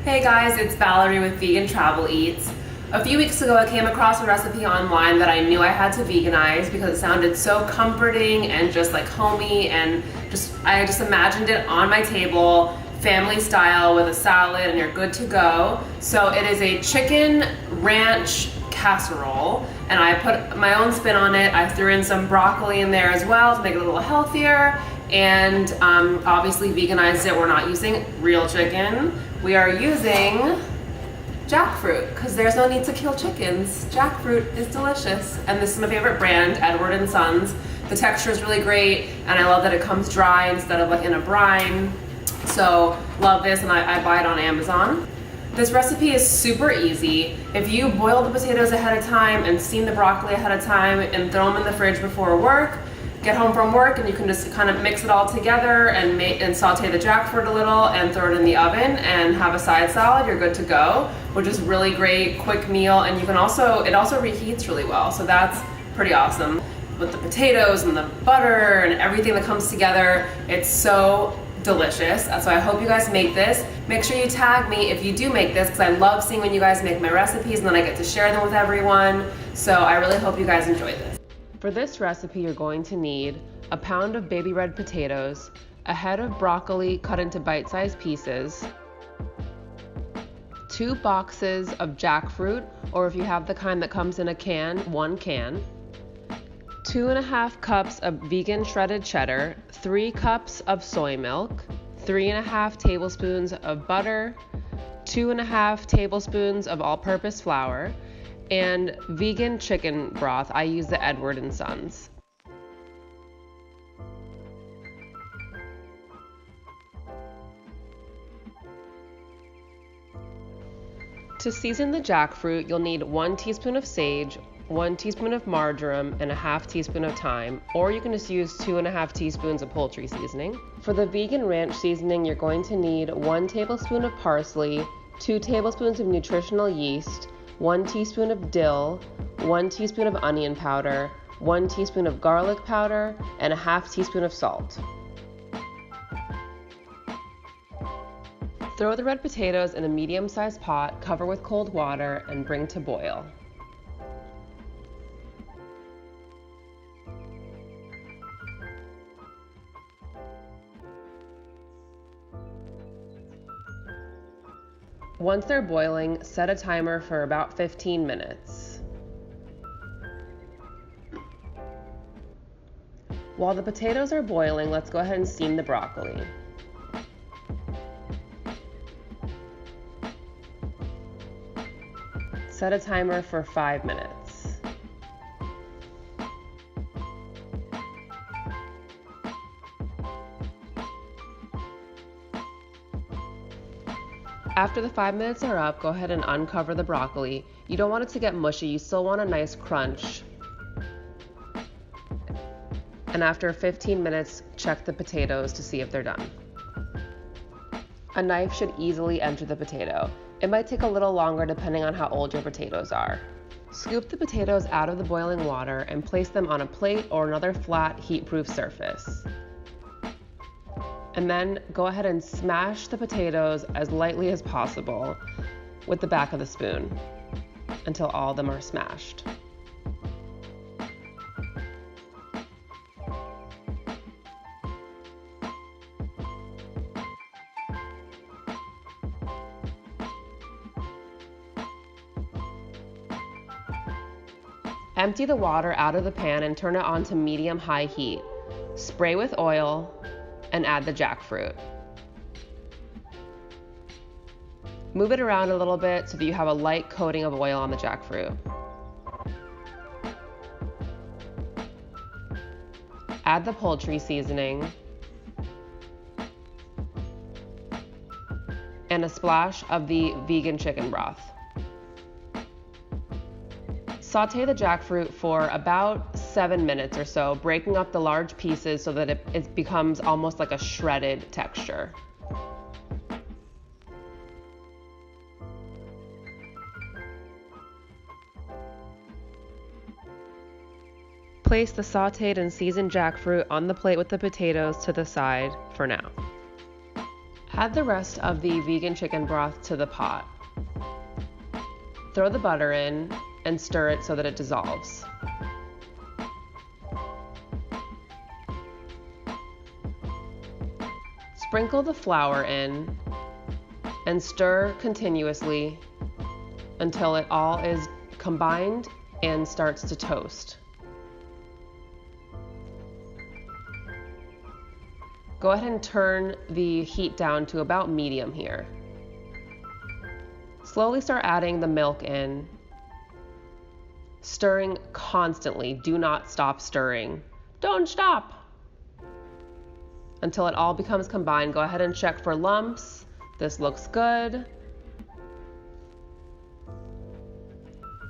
Hey guys, it's Valerie with Vegan Travel Eats. A few weeks ago I came across a recipe online that I knew I had to veganize because it sounded so comforting and just like homey, and I just imagined it on my table, family style with a salad, and you're good to go. So it is a chicken ranch casserole, and I put my own spin on it. I threw in some broccoli in there as well to make it a little healthier, and obviously veganized it. We're not using real chicken. We are using jackfruit because there's no need to kill chickens. Jackfruit is delicious, and this is my favorite brand, Edward & Sons. The texture is really great, and I love that it comes dry instead of like in a brine. So love this, and I buy it on Amazon. This recipe is super easy. If you boil the potatoes ahead of time and steam the broccoli ahead of time and throw them in the fridge before work, get home from work and you can just kind of mix it all together and saute the jackfruit a little and throw it in the oven and have a side salad, you're good to go, which is really great, quick meal. And you can also, it also reheats really well, so that's pretty awesome. With the potatoes and the butter and everything that comes together, it's so delicious. So I hope you guys make this. Make sure you tag me if you do make this, because I love seeing when you guys make my recipes and then I get to share them with everyone. So I really hope you guys enjoy this. For this recipe, you're going to need a pound of baby red potatoes, a head of broccoli cut into bite-sized pieces, 2 boxes of jackfruit, or if you have the kind that comes in a can, 1 can, 2.5 cups of vegan shredded cheddar, 3 cups of soy milk, 3.5 tablespoons of butter, 2.5 tablespoons of all-purpose flour, and vegan chicken broth. I use the Edward & Sons. To season the jackfruit, you'll need 1 teaspoon of sage, 1 teaspoon of marjoram, and a half teaspoon of thyme, or you can just use 2.5 teaspoons of poultry seasoning. For the vegan ranch seasoning, you're going to need 1 tablespoon of parsley, 2 tablespoons of nutritional yeast, 1 teaspoon of dill, 1 teaspoon of onion powder, 1 teaspoon of garlic powder, and a half teaspoon of salt. Throw the red potatoes in a medium-sized pot, cover with cold water, and bring to boil. Once they're boiling, set a timer for about 15 minutes. While the potatoes are boiling, let's go ahead and steam the broccoli. Set a timer for 5 minutes. After the 5 minutes are up, go ahead and uncover the broccoli. You don't want it to get mushy, you still want a nice crunch. And after 15 minutes, check the potatoes to see if they're done. A knife should easily enter the potato. It might take a little longer depending on how old your potatoes are. Scoop the potatoes out of the boiling water and place them on a plate or another flat, heat-proof surface. And then go ahead and smash the potatoes as lightly as possible with the back of the spoon until all of them are smashed. Empty the water out of the pan and turn it on to medium-high heat. Spray with oil and add the jackfruit. Move it around a little bit so that you have a light coating of oil on the jackfruit. Add the poultry seasoning and a splash of the vegan chicken broth. Saute the jackfruit for about 7 minutes or so, breaking up the large pieces so that it becomes almost like a shredded texture. Place the sauteed and seasoned jackfruit on the plate with the potatoes to the side for now. Add the rest of the vegan chicken broth to the pot. Throw the butter in and stir it so that it dissolves. Sprinkle the flour in and stir continuously until it all is combined and starts to toast. Go ahead and turn the heat down to about medium here. Slowly start adding the milk in, stirring constantly. Do not stop stirring. Don't stop! Until it all becomes combined. Go ahead and check for lumps. This looks good.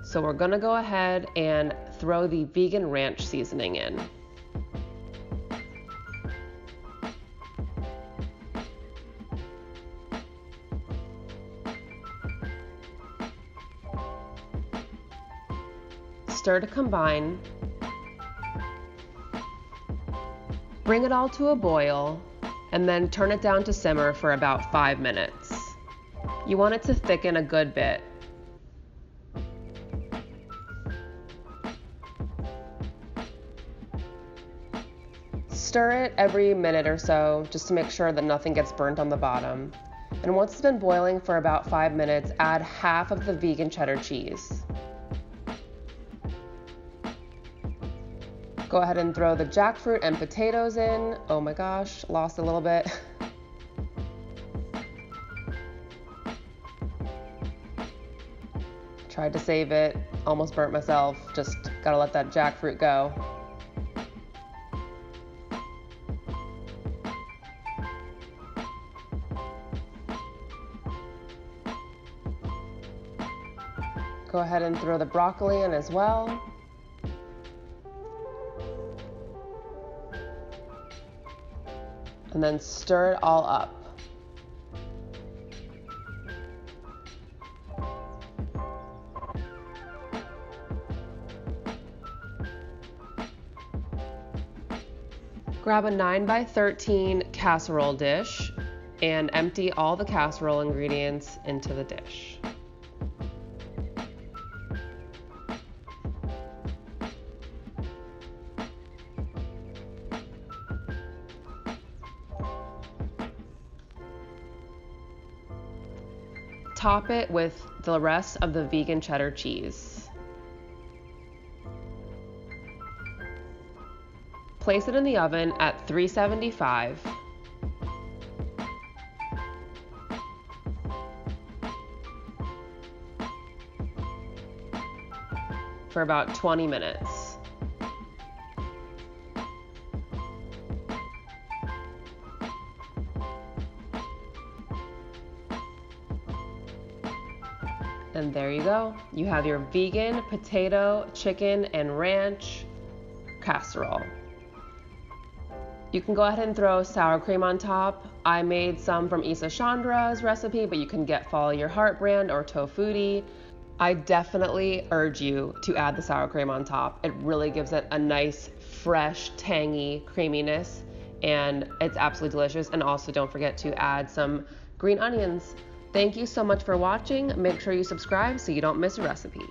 So we're gonna go ahead and throw the vegan ranch seasoning in. Stir to combine. Bring it all to a boil and then turn it down to simmer for about 5 minutes. You want it to thicken a good bit. Stir it every minute or so just to make sure that nothing gets burnt on the bottom. And once it's been boiling for about 5 minutes, add half of the vegan cheddar cheese. Go ahead and throw the jackfruit and potatoes in. Oh my gosh, lost a little bit. Tried to save it, almost burnt myself. Just gotta let that jackfruit go. Go ahead and throw the broccoli in as well. And then stir it all up. Grab a 9x13 casserole dish and empty all the casserole ingredients into the dish. Top it with the rest of the vegan cheddar cheese. Place it in the oven at 375. For about 20 minutes. And there you go. You have your vegan potato, chicken, and ranch casserole. You can go ahead and throw sour cream on top. I made some from Isa Chandra's recipe, but you can follow your heart brand or Tofutti. I definitely urge you to add the sour cream on top. It really gives it a nice, fresh, tangy creaminess, and it's absolutely delicious. And also don't forget to add some green onions. Thank you so much for watching. Make sure you subscribe so you don't miss a recipe.